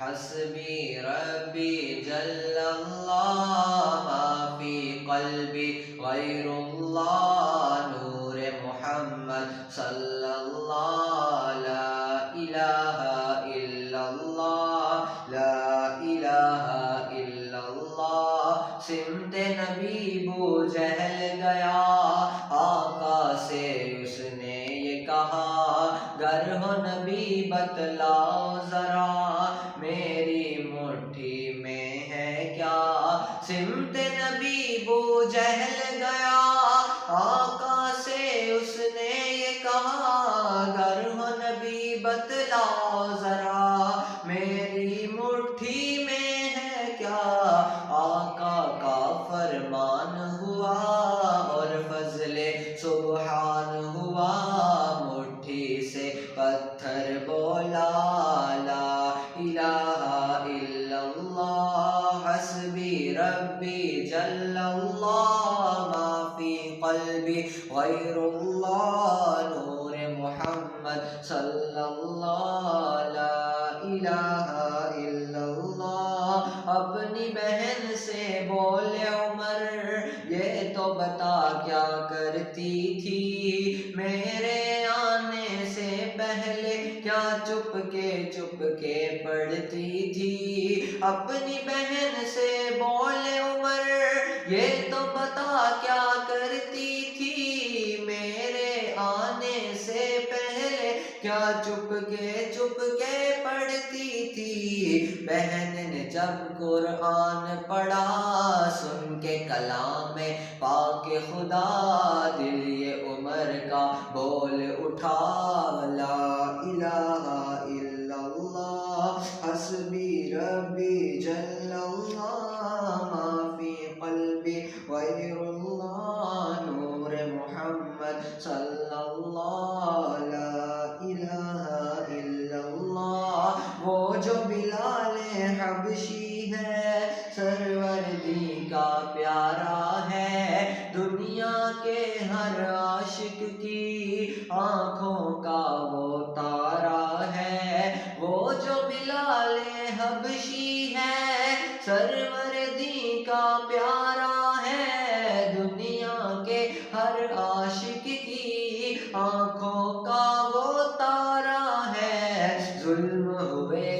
حسبی ربی جل اللہ ما فی قلبی غیر اللہ نور محمد صلی اللہ لا الہ الا اللہ لا الہ الا اللہ سمت نبی بو جہل گیا آقا سے اس نے یہ کہا گر ہو نبی بتلاؤ ذرا میری مٹھی میں ہے کیا سمت نبی بو جہل گیا آقا سے اس نے یہ کہا گر ہو نبی بتلاؤ ذرا میری مٹھی میں ہے کیا آقا کا فرمان ہوا اور فضل سبحان ہوا مٹھی سے پتھر بولا لا الہ الا اللہ حسبی ربی جل اللہ ما فی قلبی غیر اللہ نور محمد صلی اللہ لا الہ الا اللہ اپنی بہن سے بولے عمر یہ تو بتا کیا کرتی تھی میرے آنے سے پہلے کیا چپ کے پڑھتی تھی اپنی بہن سے بولے عمر یہ تو بتا کیا کرتی تھی میرے آنے سے پہلے کیا چپ کے پڑھتی تھی بہن نے جب قرآن پڑھا سن کے کلام پاک خدا دل یہ عمر کا بول اٹھا لا الہ الا اللہ حسبی ربی جل اللہ ما فی قلبی غیر اللہ نور محمد صلی اللہ لا الہ الا اللہ وہ جو بلال حبشی ہے سرور کا پیارا ہے دنیا کے ہر عاشق کی آنکھوں کا وہ تارا ہے وہ جو بلال حبشی ہے سرور کا پیارا ہے دنیا کے ہر عاشق کی آنکھوں کا وہ تارا ہے ظلم ہوئے